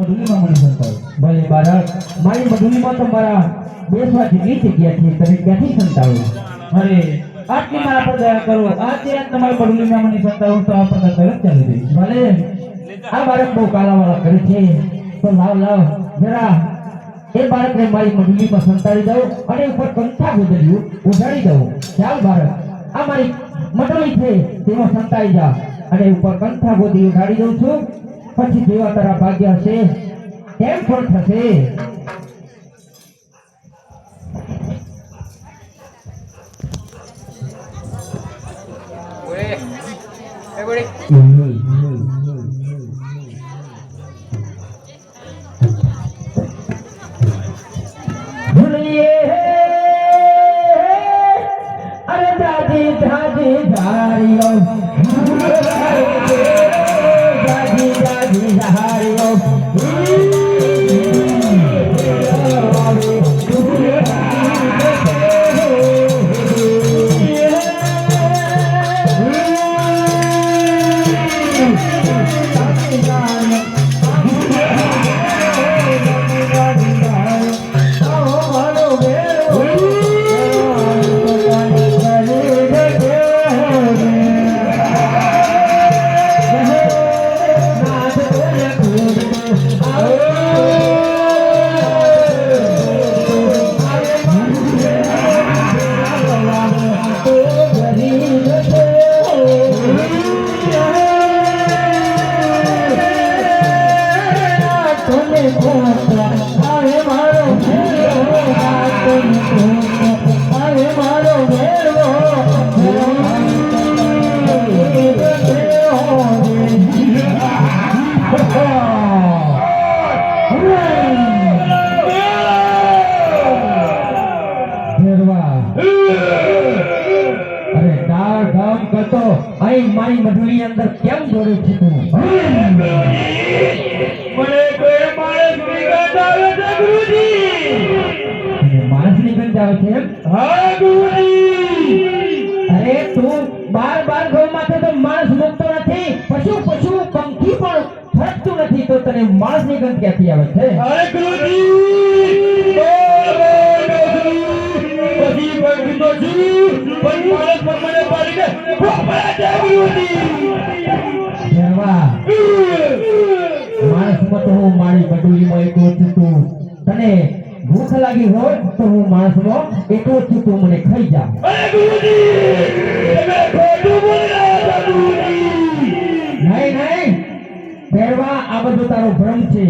મધુલીમાં મને સંતાવ. ભલે બાળક, મારી મધુલીમાં તો મારા બેસવા જેટલી જગ્યા છે, તમે ક્યાંથી સંતાવો? અરે આટલી મારા પર દયા કરો. આજે તમારી મધુલીમાં મને સંતાવો તો આ પર તરત ચાલી જઈશ. ભલે આ બાળક બહુ કાલાવાળા કરે છે, તો લાવ જરા એ બાળકને મારી મધુલીમાં સંતાડી દઉં અને ઉપર કંઠા ગોદડ્યું ઉડાડી દઉં. ચાલ બાળક, આ મારી મધુલી છે તેમાં સંતાઈ જા અને ઉપર કંઠા ગોદી ઉડાડી દઉં છું. પછી જેવા તારા ભાગ્ય હશે તેમ પણ થશે. અરે દાદી દાદી ધારીઓ મારી મધુલી અંદર કેમ જોડે છે તું? મને કોઈ માણસની ગંધ આવે છે ગુરુજી. માણસની ગંધ આવે છે? હા ગુરુજી. અરે તું બાર ગૌમાંથી તો માણસ મુકતો નથી, પશુ પંખી પણ ફરકતું નથી, તો તને માણસની ગંધ ક્યાંથી આવે છે? અરે ગુરુજી પછી પંખી તો છું પણ માણસ પર મને પાડી દે. માણસમાં તો હું મારી બડુલીમાં એકલો છું. તું તને ભૂખ લાગી હોય તો હું માણસમાં એકલો છું, તું મને ખાઈ જા. નહીં પહેરવા આ બધું તારો ભ્રમ છે.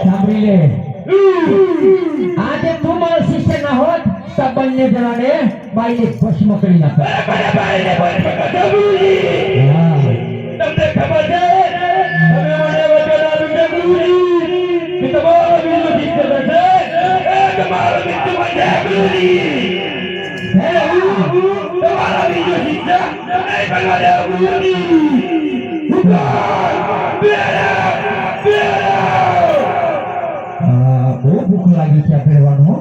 સાંભળી લે, આજે તું મારો શિષ્ય ના હોત તો બંને જણાને બાઈને ભસ્મ કરી નાખે. તમને ખબર છે તમે મને વચન આપ્યું છે ગુરુજી કે તમારો બીજો શિષ્ય થશે એ તમારો મિત્ર બનશે ગુરુજી. તમારા બીજો શિષ્ય નહીં બનવા દે ગુરુજી. બહુ ભૂખ લાગી છે ફેરવાનું.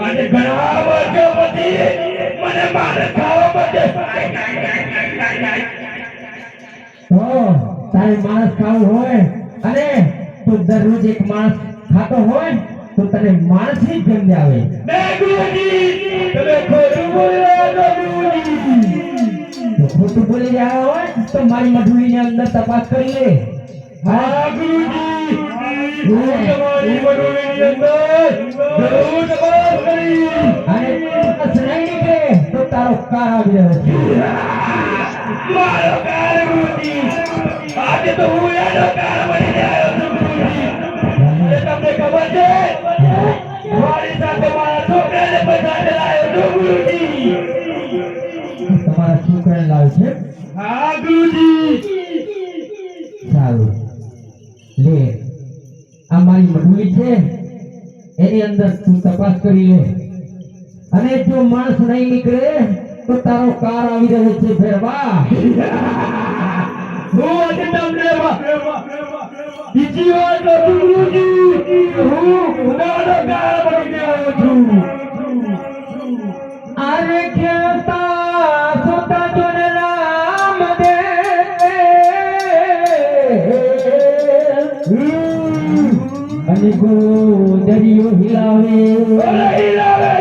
અને ઘણા વર્ષો પછી મને મારે ખાવા પડે. તારે માણસ ખાવું હોય અને તું દરરોજ એક માણસ ખાતો હોય તો તને માણસની જ ગંધ આવે. ખોટું બોલી રહ્યા હોય તો મારી મધુલીની અંદર તપાસ કરી લે. હા ગુરુજી, તમારી મધુલીની અંદર જરૂર તપાસ કરી અને નહીં નીકળે તો તારો કાર આવી રહ્યો છે. મારો કાર ગુરુજી, આજે તો હું એનો કાર બની રહ્યો છું ગુરુજી. તમને ખબર છે મારી સાથે મારા છોકરાને પછાડે લાવ્યો છું ગુરુજી. તમારા છોકરાને લાવ્યો છે? હા ગુરુજી. સારું લે, આ મારી મધુલી છે એની અંદર તું તપાસ કરી લે અને જો માણસ નહીં નીકળે તો તારો કાર આવી રહ્યો છે ફેરવા. હું આજે તમને બીજી વાર ગુરુજી હું ઉનાળો કાર બની ગયો છું. દરિયો હિલાવે હિલાવે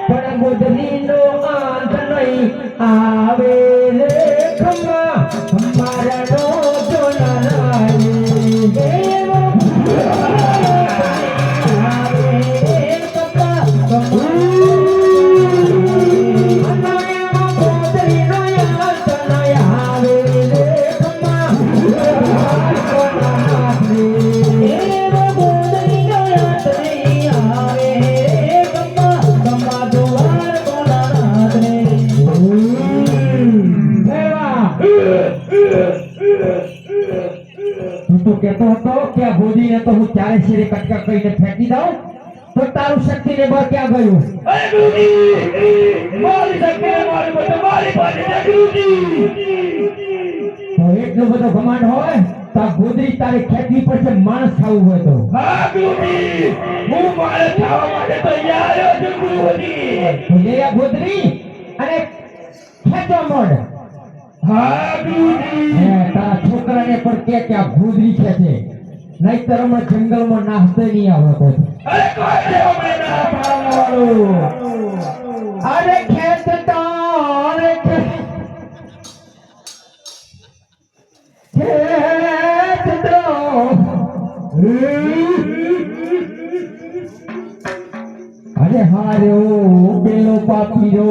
પણ ગોદરીનો અંત નહીં આવે રે ખમ્મા અમારા નો કહેતો હતો કે આ ગોદરીને તો હું ચારે શેરે કટકા કરીને ફેંકી દઉં તો તારું શક્તિને બળ ક્યાં ગયું અરે ગુરુજી મારી શક્તિ મારી બધે મારી પાસે છે ગુરુજી તો એટલો બધો ઘમંડ હોય તો આ ગોદરી તારે ખેંચવી પડશે માણસ ખાવું હોય તો હા ગુરુજી હું માણસ ખાવા માટે તૈયાર છું ગુરુજી તો લે આ ગોદરી અને ખેંચો મોડ હા ગુરુજી તારા છોકરાને પણ કે આ ગોદરી છે નહીતર હમણાં જંગલમાં નાહતે નહીં આવડતો અરે કોઈ છે હમણાં ના પાડવાનું અરે ખેંચતો અરે ખેંચતો અરે હારે ઓ પેલો પાપીરો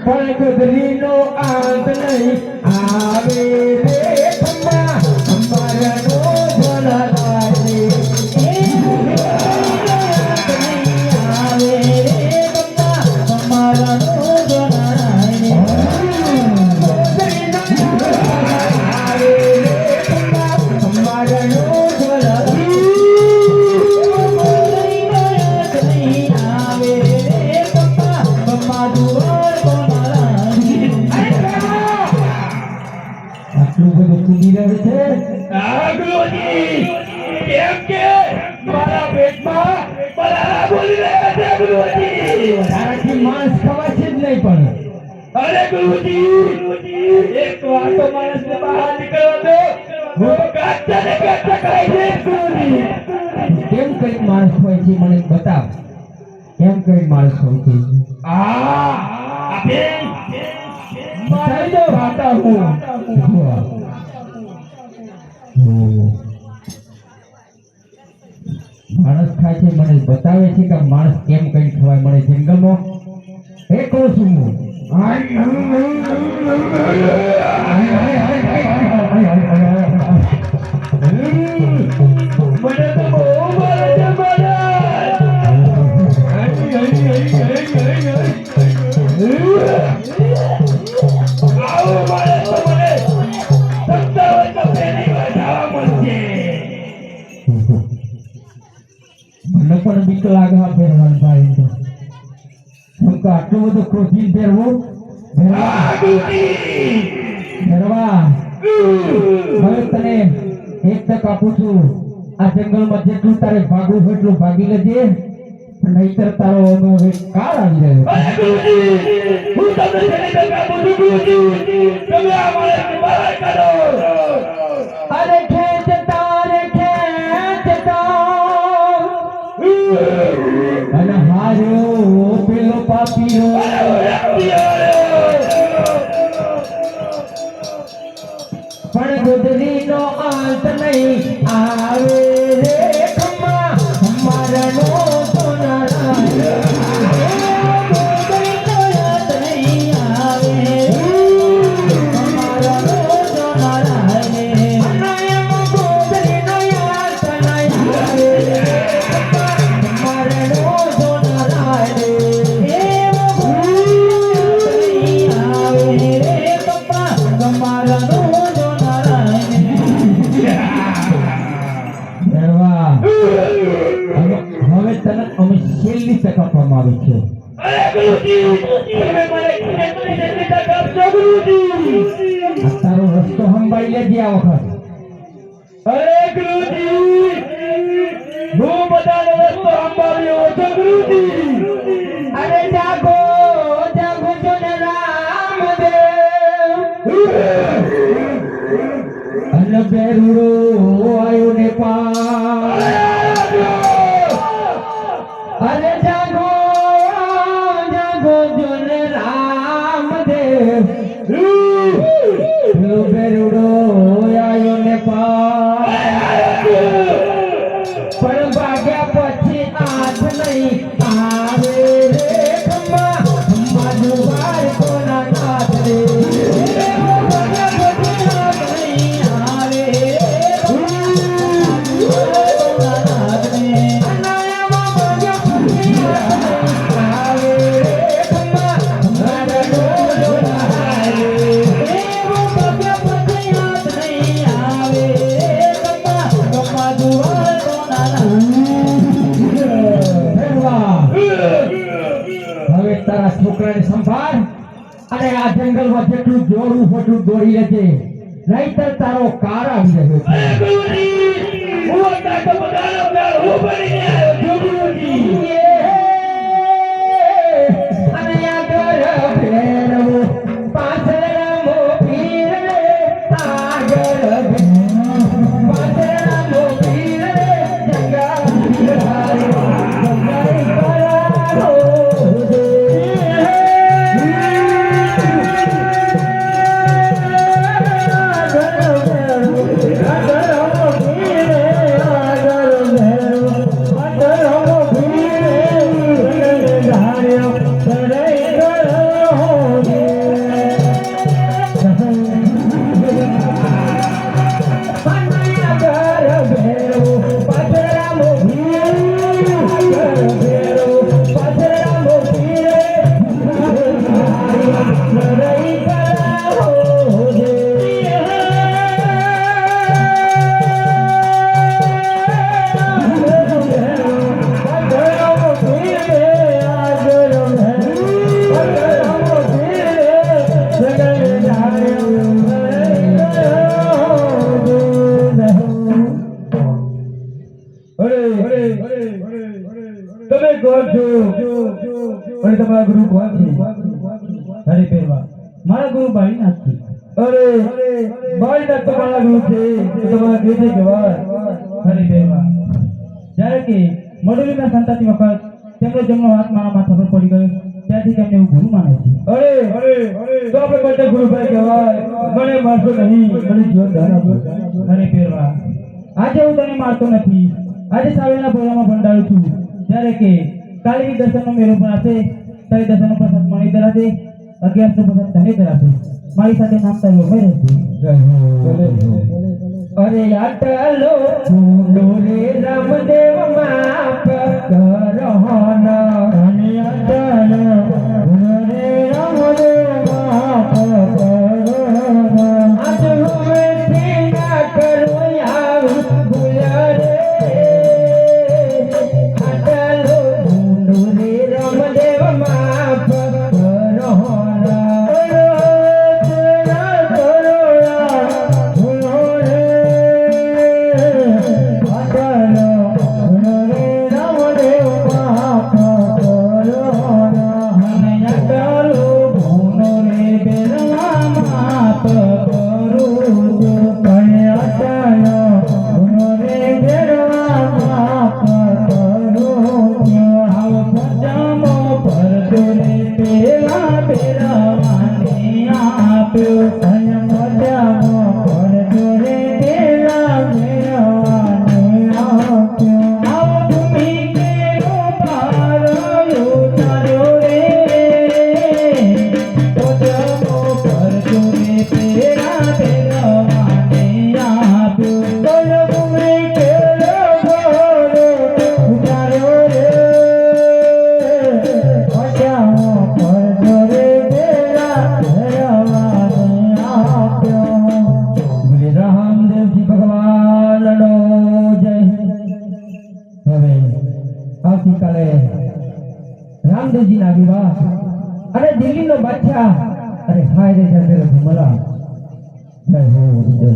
પણ ગોદરીનો અંત નહીં આવે રે ખમ્મા અમારા નો ભલાલાય આવે રે ખમ્મા અમારા નો ભલાલાય ગોદરીનો આવે રે ખમ્મા અમારા નો ભલાલાય આટલું બધું કૂદી રહ્યું છે હા ગુરુજી કેમ કે મારા પેટમાં બલારા બોલી રહ્યા છે ગુરુજી તારાથી માણસ ખવાશે જ નહીં પણ અરે ગુરુજી એક વાર તો માણસને બહાર નીકળવા દો હું કાચા ને કાચા કરાઈ દઈશ ગુરુજી કેમ કરી માણસ હોય છે મને બતાવ કેમ કરી માણસ હોય છે આપે બતાવી દો વાતા હું માણસ ખાય છે મને બતાવે છે કે માણસ કેમ કઈ ખવાય મને જંગલમાં એ કહું છું હું મને તો બહુ મારે છે આવો મારે તો મને 17 વર્ષ પહેલી વાર ખાવા મળશે મને પણ બીક લાગે આ પહેરવાનું ભાઈ તો હું તો આટલું બધું પ્રોટીન પહેરવું પહેરવા હવે તને એક તક આપું છું આ જંગલમાં જેટલું તારે ભાગવું હોય એટલું ભાગી લેજે નહીતર તારો હવે કાળ આવી રહ્યો અરે ગુરુજી હું તમને છેલ્લી તક આપું છું ગુરુજી તમે આ માણસને બહાર કાઢો અરે ખેંચતા અને હાર્યો પેલો પાપીઓ પણ ગોદરીનો અંત નહીં આવે રે ખમ્મા અમારા નો હવે તને અમે છેલ્લી તક આપવામાં આવી છે અરે ગુરુજી તમે મને કેટલી છેલ્લી તક આપશો ગુરુજી તારો રસ્તો સંભાળી લેજે આ વખત અરે ગુરુજી હું બધાનો રસ્તો સંભાળ્યો છું ગુરુજી અરે જાગો જાગો જો ને રામદેવ અરે જાગો જાગો જોન રામદેવ બેરુડો આયો ને પણ ભાગ્યા પછી આઠ નહીં આવે રે ખમ્મા ખમ્મા જુવાર કોના નાથ રે ભાગ્યા પછી આઠ નહીં આવે રે ખમ્મા નાથ રે અનાયામાં ભાગ્યા પછી આઠ આવે રે ખમ્મા ખમ્મા ડોલો હારે ભાગ્યા પછી આઠ નહીં આવે રે ખમ્મા ખમ્મા જુવાર હવે તારા છોકરાને સંભાળ અને આ જંગલમાં જેટલું દોડવું હોટલું દોડી લેજે નહીતર તારો કાર આવી રહ્યો છે અને આગળ ભેરવો પાછળ રમો પીર રે આગળ પાછળ રમો પીર રે જંગલ તમે કોણ છો અને તમારા ગુરુ કોણ છે હરે પેરવા મારા ગુરુ બાળીનાથ છે અરે બાળીનાથ તમારા ગુરુ છે તમારા દેશે જવાર હરે પેરવા જ્યારે કે મડુલીના સંતાતી વખત તેમનો જન્મ હાથ મારા માથા પર પડી ગયો ત્યાંથી તેમને એવું ગુરુ માને છે અરે તો આપણે બધા ગુરુભાઈ કહેવાય મને મારશો નહીં મને જીવન દાન આપો હરે પેરવા આજે હું તને મારતો નથી આજે સાવેના ભોળામાં ભંડારું છું જ્યારે કે કાલી દર્શનનો મેળો પણ હશે તારી દર્શનનો પ્રસાદ મણી ધરાશે 11નો પ્રસાદ તને ધરાશે મારી સાથે નામ તારું અમર રહેશે અરે આટલો ફૂલો રે રામદેવ માપ કરહોના અને આટલો ફૂલો રે રામદેવ માપ કરહોના આજ હવે ઠીકા કરું આવું ભૂલ રે આટલો ફૂલો રે રામદેવ માપ કરહોના રામદેવજી ના વિવાહ અને દિલ્હીનો બાદશાહ અરે હાય રે જંતર ભમરા જય હો જય